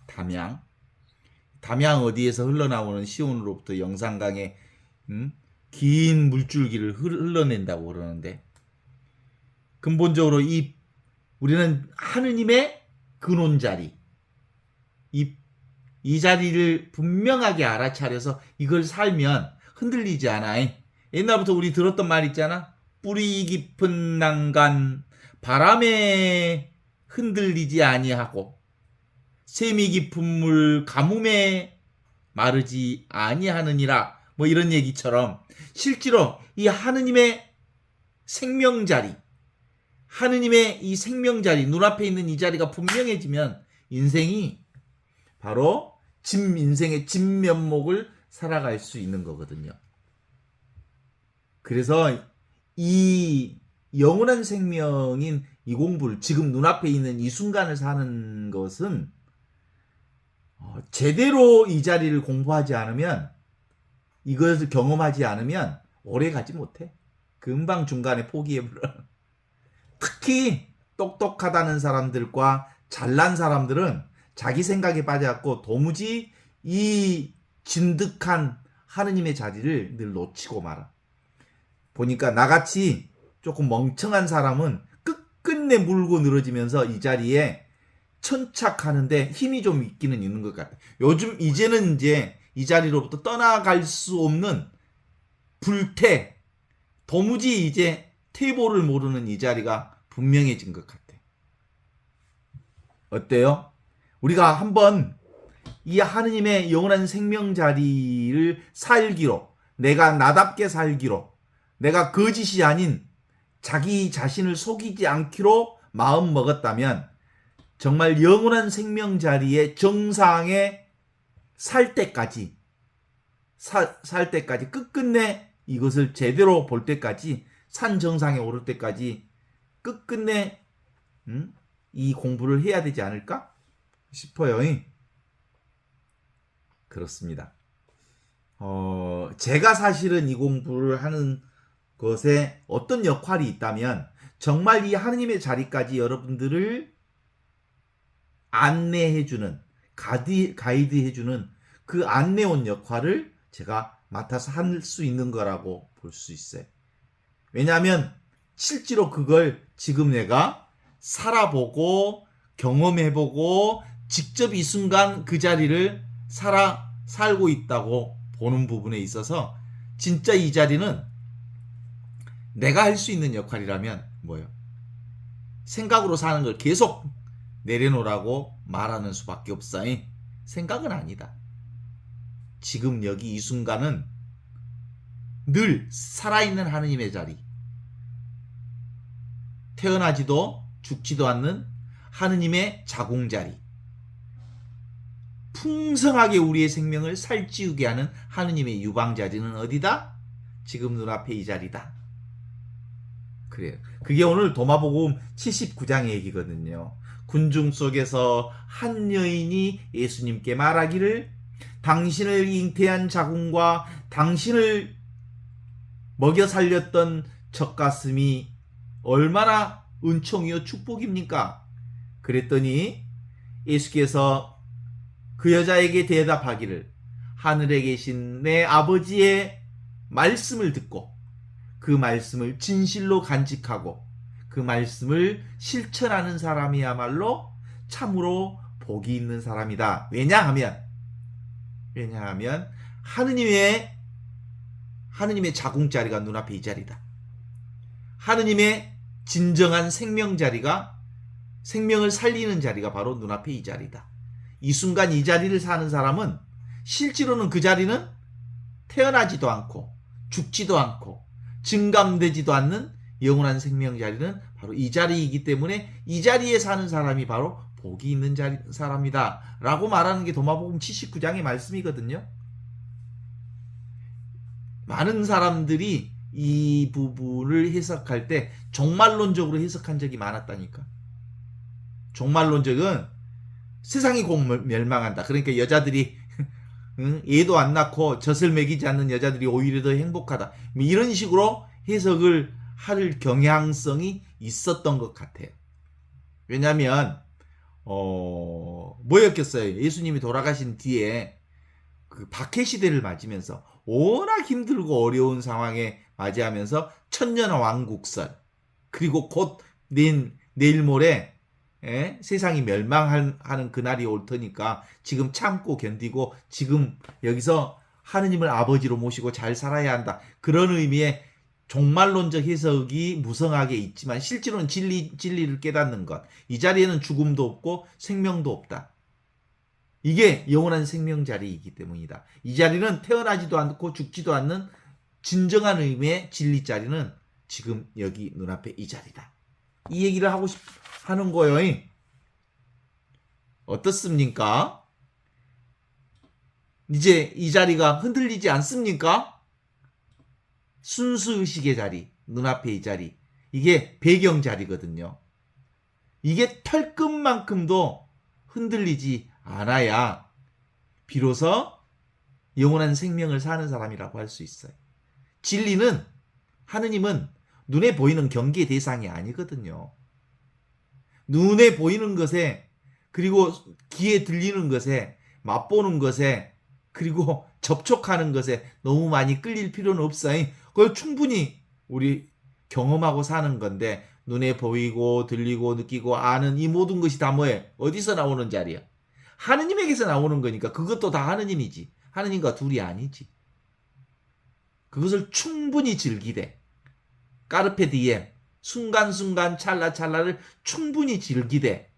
담양 어디에서 흘러나오는 시온으로부터 영산강에 긴 물줄기를 흘러낸다고 그러는데, 근본적으로 우리는 하느님의 근원 자리, 이 자리를 분명하게 알아차려서 이걸 살면 흔들리지 않아. 옛날부터 우리 들었던 말 있잖아. 뿌리 깊은 난간 바람에 흔들리지 아니하고 샘이 깊은 물 가뭄에 마르지 아니하느니라. 뭐 이런 얘기처럼 실제로 이 하느님의 생명자리, 하느님의 이 생명자리, 눈앞에 있는 이 자리가 분명해지면 인생이 바로 인생의 진면목을 살아갈 수 있는 거거든요. 그래서 이 영원한 생명인 이 공부를, 지금 눈앞에 있는 이 순간을 사는 것은 제대로 이 자리를 공부하지 않으면, 이것을 경험하지 않으면 오래 가지 못해. 금방 중간에 포기해버려. 특히 똑똑하다는 사람들과 잘난 사람들은 자기 생각에 빠져갖고 도무지 이 진득한 하느님의 자리를 늘 놓치고 말아. 보니까 나같이 조금 멍청한 사람은 끝끝내 물고 늘어지면서 이 자리에 천착하는데 힘이 좀 있기는 있는 것 같아. 요즘 이제는 이제 이 자리로부터 떠나갈 수 없는 도무지 이제 퇴보를 모르는 이 자리가 분명해진 것 같아. 어때요? 우리가 한번 이 하느님의 영원한 생명 자리를 살기로, 내가 나답게 살기로, 내가 거짓이 아닌 자기 자신을 속이지 않기로 마음 먹었다면 정말 영원한 생명 자리의 정상에 살 때까지 끝끝내 이것을 제대로 볼 때까지, 산 정상에 오를 때까지 끝끝내 이 공부를 해야 되지 않을까 싶어요. 그렇습니다. 제가 사실은 이 공부를 하는 것에 어떤 역할이 있다면, 정말 이 하느님의 자리까지 여러분들을 안내해주는, 가이드해주는 그 안내원 역할을 제가 맡아서 할 수 있는 거라고 볼 수 있어요. 왜냐하면 실제로 그걸 지금 내가 살아보고 경험해보고 직접 이 순간 그 자리를 살고 있다고 보는 부분에 있어서, 진짜 이 자리는 내가 할 수 있는 역할이라면 뭐예요? 생각으로 사는 걸 계속 내려놓으라고 말하는 수밖에 없어. 생각은 아니다. 지금 여기 이 순간은 늘 살아있는 하느님의 자리, 태어나지도 죽지도 않는 하느님의 자궁자리, 풍성하게 우리의 생명을 살찌우게 하는 하느님의 유방자리는 어디다? 지금 눈앞에 이 자리다. 그래요. 그게 오늘 도마복음 79장의 얘기거든요. 군중 속에서 한 여인이 예수님께 말하기를, 당신을 잉태한 자궁과 당신을 먹여 살렸던 젖가슴이 얼마나 은총이요 축복입니까? 그랬더니 예수께서 그 여자에게 대답하기를, 하늘에 계신 내 아버지의 말씀을 듣고 그 말씀을 진실로 간직하고 그 말씀을 실천하는 사람이야말로 참으로 복이 있는 사람이다. 왜냐하면 하느님의 자궁자리가 눈앞에 이 자리다. 하느님의 진정한 생명 자리가, 생명을 살리는 자리가 바로 눈앞에 이 자리다. 이 순간 이 자리를 사는 사람은 실제로는 그 자리는 태어나지도 않고 죽지도 않고 증감되지도 않는 영원한 생명 자리는 바로 이 자리이기 때문에 이 자리에 사는 사람이 바로 복이 있는 사람이다 라고 말하는 게 도마복음 79장의 말씀이거든요. 많은 사람들이 이 부분을 해석할 때 종말론적으로 해석한 적이 많았다니까. 종말론적은 세상이 곧 멸망한다. 그러니까 여자들이 애도 안 낳고 젖을 먹이지 않는 여자들이 오히려 더 행복하다. 이런 식으로 해석을 할 경향성이 있었던 것 같아요. 왜냐하면 뭐였겠어요? 예수님이 돌아가신 뒤에 그 박해 시대를 맞으면서 워낙 힘들고 어려운 상황에 맞이하면서 천년의 왕국설 그리고 곧 내일 모레 세상이 멸망하는 그날이 올 테니까 지금 참고 견디고 지금 여기서 하느님을 아버지로 모시고 잘 살아야 한다. 그런 의미의 종말론적 해석이 무성하게 있지만 실제로는 진리를 깨닫는 것. 이 자리에는 죽음도 없고 생명도 없다. 이게 영원한 생명 자리이기 때문이다. 이 자리는 태어나지도 않고 죽지도 않는 진정한 의미의 진리 자리는 지금 여기 눈앞에 이 자리다. 이 얘기를 하는 거예요. 어떻습니까? 이제 이 자리가 흔들리지 않습니까? 순수의식의 자리, 눈앞에 이 자리. 이게 배경 자리거든요. 이게 털끝만큼도 흔들리지 않아야 비로소 영원한 생명을 사는 사람이라고 할 수 있어요. 진리는, 하느님은 눈에 보이는 경계의 대상이 아니거든요. 눈에 보이는 것에, 그리고 귀에 들리는 것에, 맛보는 것에, 그리고 접촉하는 것에 너무 많이 끌릴 필요는 없어요. 그걸 충분히 우리 경험하고 사는 건데, 눈에 보이고 들리고 느끼고 아는 이 모든 것이 다 뭐예요? 어디서 나오는 자리야? 하느님에게서 나오는 거니까 그것도 다 하느님이지. 하느님과 둘이 아니지. 그것을 충분히 즐기되 까르페 디엠 순간순간 찰나찰나를 충분히 즐기되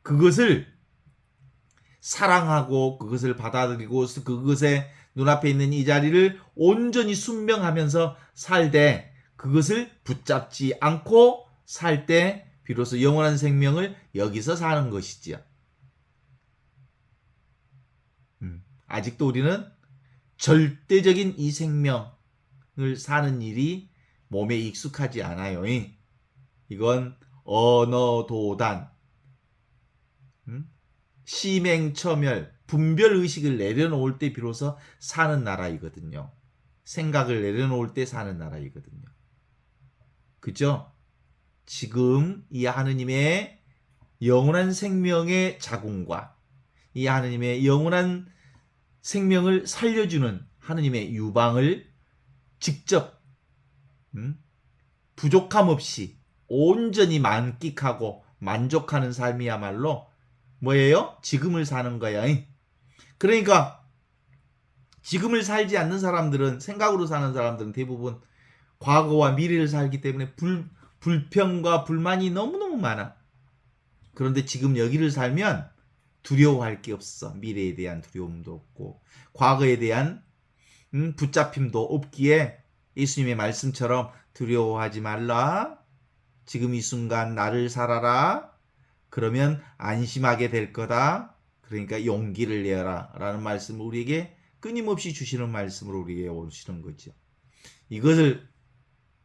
그것을 사랑하고 그것을 받아들이고 그것에 눈앞에 있는 이 자리를 온전히 순명하면서 살되 그것을 붙잡지 않고 살 때 비로소 영원한 생명을 여기서 사는 것이지요. 아직도 우리는 절대적인 이 생명을 사는 일이 몸에 익숙하지 않아요. 이건 언어도단, 시맹처멸, 분별의식을 내려놓을 때 비로소 사는 나라이거든요. 생각을 내려놓을 때 사는 나라이거든요. 그죠? 지금 이 하느님의 영원한 생명의 자궁과 이 하느님의 영원한 생명을 살려주는 하느님의 유방을 직접 부족함 없이 온전히 만끽하고 만족하는 삶이야말로 뭐예요? 지금을 사는 거야. 그러니까 지금을 살지 않는 사람들은, 생각으로 사는 사람들은 대부분 과거와 미래를 살기 때문에 불평과 불만이 너무너무 많아. 그런데 지금 여기를 살면 두려워할 게 없어. 미래에 대한 두려움도 없고 과거에 대한 붙잡힘도 없기에 예수님의 말씀처럼 두려워하지 말라. 지금 이 순간 나를 살아라. 그러면 안심하게 될 거다. 그러니까 용기를 내어라 라는 말씀을 우리에게 끊임없이 주시는 말씀으로 우리에게 오시는 거죠. 이것을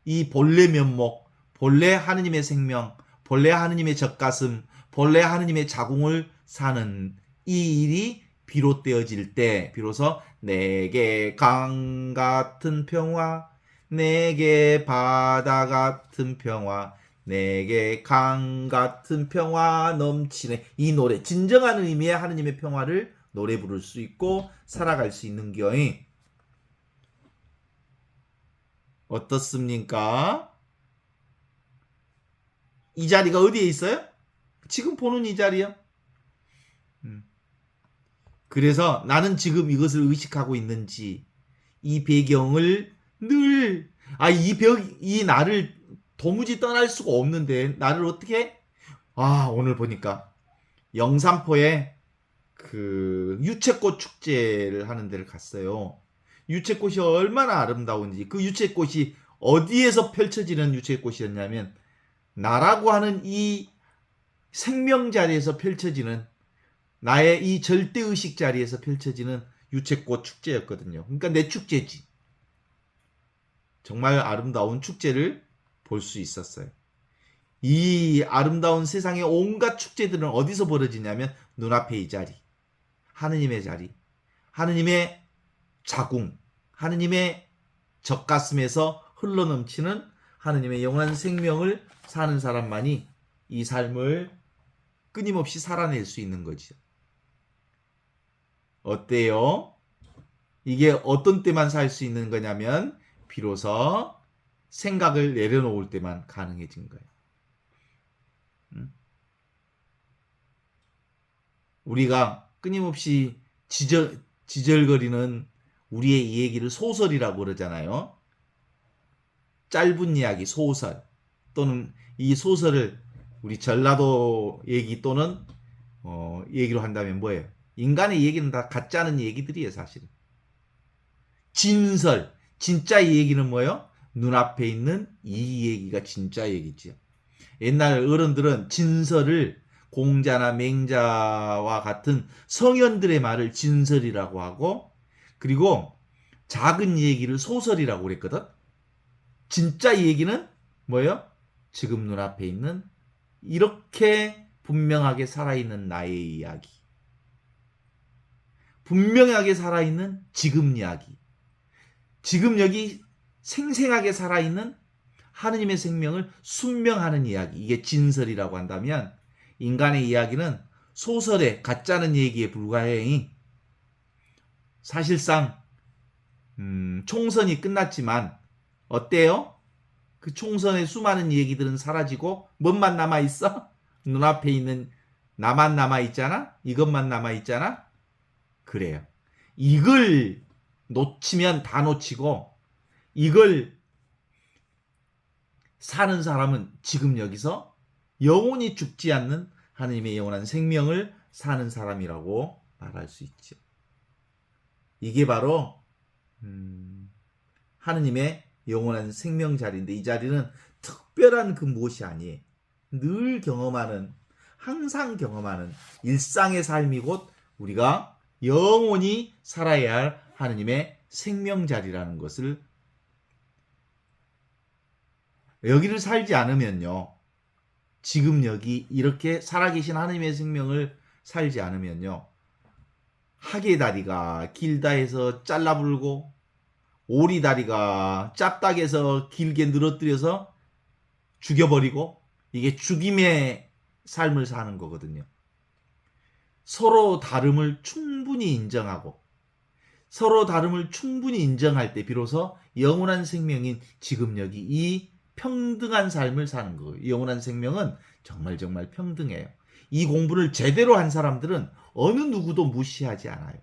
이 본래 면목, 본래 하느님의 생명, 본래 하느님의 젖가슴, 본래 하느님의 자궁을 사는 이 일이 비롯되어질 때 비로소 내게 강 같은 평화, 내게 바다 같은 평화, 내게 강 같은 평화 넘치네. 이 노래, 진정한 의미의 하느님의 평화를 노래 부를 수 있고 살아갈 수 있는 경이 어떻습니까? 이 자리가 어디에 있어요? 지금 보는 이 자리요. 그래서 나는 지금 이것을 의식하고 있는지 이 배경을 늘 이 나를 도무지 떠날 수가 없는데 나를 어떻게 오늘 보니까 영산포에 그 유채꽃 축제를 하는 데를 갔어요. 유채꽃이 얼마나 아름다운지, 그 유채꽃이 어디에서 펼쳐지는 유채꽃이었냐면 나라고 하는 이 생명 자리에서 펼쳐지는, 나의 이 절대의식 자리에서 펼쳐지는 유채꽃 축제였거든요. 그러니까 내 축제지. 정말 아름다운 축제를 볼 수 있었어요. 이 아름다운 세상의 온갖 축제들은 어디서 벌어지냐면 눈앞에 이 자리, 하느님의 자리, 하느님의 자궁, 하느님의 젖가슴에서 흘러넘치는 하느님의 영원한 생명을 사는 사람만이 이 삶을 끊임없이 살아낼 수 있는 거죠. 어때요? 이게 어떤 때만 살 수 있는 거냐면 비로소 생각을 내려놓을 때만 가능해진 거예요. 우리가 끊임없이 지절거리는 우리의 이 얘기를 소설이라고 그러잖아요. 짧은 이야기, 소설, 또는 이 소설을 우리 전라도 얘기 또는 얘기로 한다면 뭐예요? 인간의 얘기는 다 가짜는 얘기들이에요, 사실은. 진설, 진짜 이 얘기는 뭐예요? 눈앞에 있는 이 얘기가 진짜 얘기지요. 옛날 어른들은 진설을 공자나 맹자와 같은 성현들의 말을 진설이라고 하고, 그리고 작은 얘기를 소설이라고 그랬거든. 진짜 이 얘기는 뭐예요? 지금 눈앞에 있는 이렇게 분명하게 살아있는 나의 이야기, 분명하게 살아있는 지금 이야기, 지금 여기 생생하게 살아있는 하느님의 생명을 순명하는 이야기, 이게 진설이라고 한다면, 인간의 이야기는 소설의 가짜는 얘기에 불과해. 사실상 총선이 끝났지만 어때요? 그 총선의 수많은 얘기들은 사라지고 뭔만 남아있어? 눈앞에 있는 나만 남아있잖아? 이것만 남아있잖아? 그래요. 이걸 놓치면 다 놓치고, 이걸 사는 사람은 지금 여기서 영원히 죽지 않는 하느님의 영원한 생명을 사는 사람이라고 말할 수 있죠. 이게 바로 하느님의 영원한 생명 자리인데, 이 자리는 특별한 그 무엇이 아니에요. 늘 경험하는, 항상 경험하는 일상의 삶이 곧 우리가 영원히 살아야 할 하느님의 생명 자리라는 것을, 여기를 살지 않으면요, 지금 여기 이렇게 살아계신 하느님의 생명을 살지 않으면요, 학의 다리가 길다 해서 잘라불고, 오리 다리가 짧다 해서 길게 늘어뜨려서 죽여버리고, 이게 죽임의 삶을 사는 거거든요. 서로 다름을 충분히 인정하고, 서로 다름을 충분히 인정할 때 비로소 영원한 생명인 지금 여기 이 평등한 삶을 사는 거예요. 영원한 생명은 정말 정말 평등해요. 이 공부를 제대로 한 사람들은 어느 누구도 무시하지 않아요.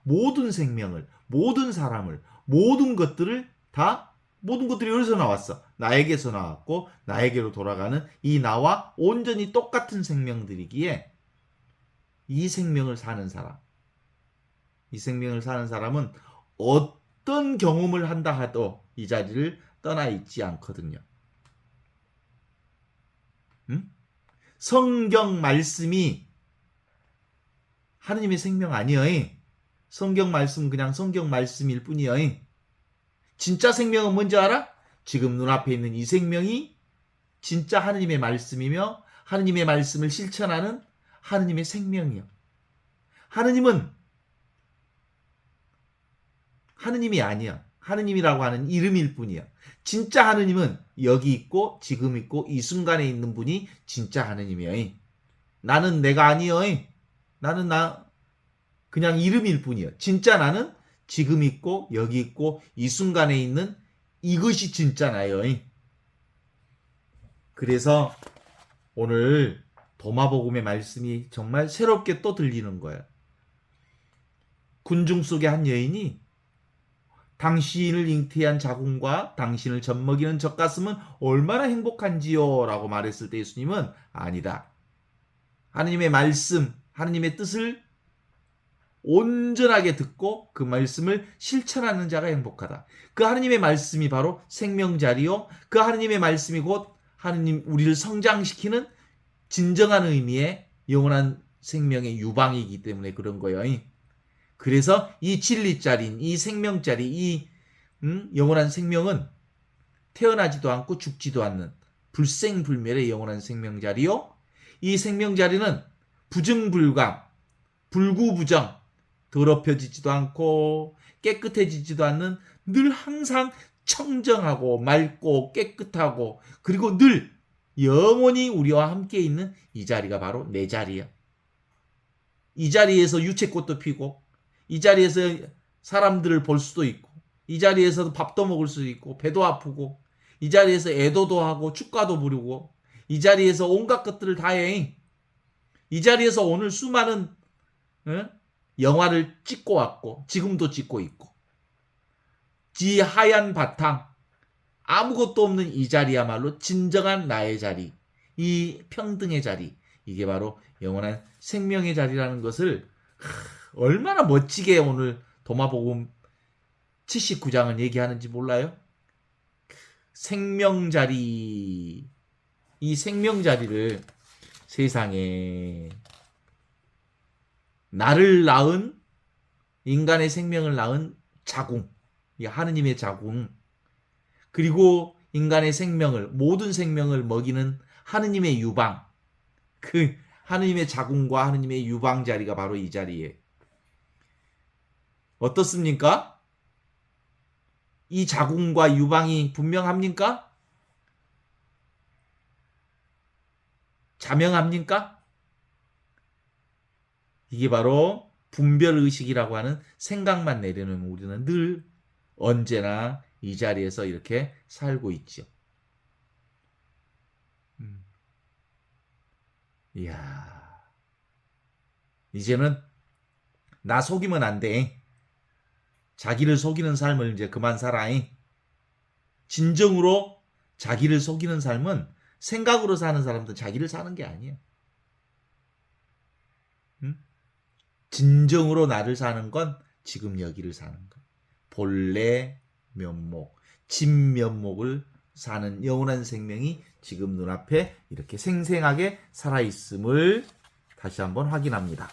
모든 생명을, 모든 사람을, 모든 것들을 다, 모든 것들이 어디서 나왔어? 나에게서 나왔고 나에게로 돌아가는 이 나와 온전히 똑같은 생명들이기에, 이 생명을 사는 사람, 이 생명을 사는 사람은 어떤 경험을 한다 하도 이 자리를 떠나 있지 않거든요. 성경 말씀이 하느님의 생명 아니여. 성경 말씀은 그냥 성경 말씀일 뿐이여. 진짜 생명은 뭔지 알아? 지금 눈앞에 있는 이 생명이 진짜 하느님의 말씀이며 하느님의 말씀을 실천하는 하느님의 생명이요. 하느님은 하느님이 아니야. 하느님이라고 하는 이름일 뿐이야. 진짜 하느님은 여기 있고 지금 있고 이 순간에 있는 분이 진짜 하느님이야. 나는 내가 아니여. 나는 그냥 이름일 뿐이야. 진짜 나는 지금 있고 여기 있고 이 순간에 있는 이것이 진짜 나요. 그래서 오늘 도마복음의 말씀이 정말 새롭게 또 들리는 거야. 군중 속의 한 여인이 당신을 잉태한 자궁과 당신을 젖먹이는 젖가슴은 얼마나 행복한지요? 라고 말했을 때 예수님은 아니다. 하느님의 말씀, 하느님의 뜻을 온전하게 듣고 그 말씀을 실천하는 자가 행복하다. 그 하느님의 말씀이 바로 생명자리요. 그 하느님의 말씀이 곧 하느님 우리를 성장시키는 진정한 의미의 영원한 생명의 유방이기 때문에 그런 거예요. 그래서 이 진리자리인 이 생명자리 이 영원한 생명은 태어나지도 않고 죽지도 않는 불생불멸의 영원한 생명자리요. 이 생명자리는 부증불감, 불구부정, 더럽혀지지도 않고 깨끗해지지도 않는 늘 항상 청정하고 맑고 깨끗하고 그리고 늘 영원히 우리와 함께 있는 이 자리가 바로 내 자리야. 이 자리에서 유채꽃도 피고 이 자리에서 사람들을 볼 수도 있고 이 자리에서도 밥도 먹을 수도 있고 배도 아프고 이 자리에서 애도도 하고 축가도 부르고 이 자리에서 온갖 것들을 다 해. 이 자리에서 오늘 수많은 영화를 찍고 왔고 지금도 찍고 있고 지 하얀 바탕 아무것도 없는 이 자리야말로 진정한 나의 자리 이 평등의 자리 이게 바로 영원한 생명의 자리라는 것을 얼마나 멋지게 오늘 도마복음 79장은 얘기하는지 몰라요? 생명자리 이 생명자리를 세상에 나를 낳은 인간의 생명을 낳은 자궁 이 하느님의 자궁 그리고 인간의 생명을 모든 생명을 먹이는 하느님의 유방 그 하느님의 자궁과 하느님의 유방 자리가 바로 이 자리에 어떻습니까? 이 자궁과 유방이 분명합니까? 자명합니까? 이게 바로 분별의식이라고 하는 생각만 내려놓으면 우리는 늘 언제나 이 자리에서 이렇게 살고 있죠. 이야, 이제는 나 속이면 안 돼. 자기를 속이는 삶을 이제 그만 살아. 진정으로 자기를 속이는 삶은 생각으로 사는 사람도 자기를 사는 게 아니야. 진정으로 나를 사는 건 지금 여기를 사는 거. 본래 면목, 진면목을 사는 영원한 생명이 지금 눈앞에 이렇게 생생하게 살아있음을 다시 한번 확인합니다.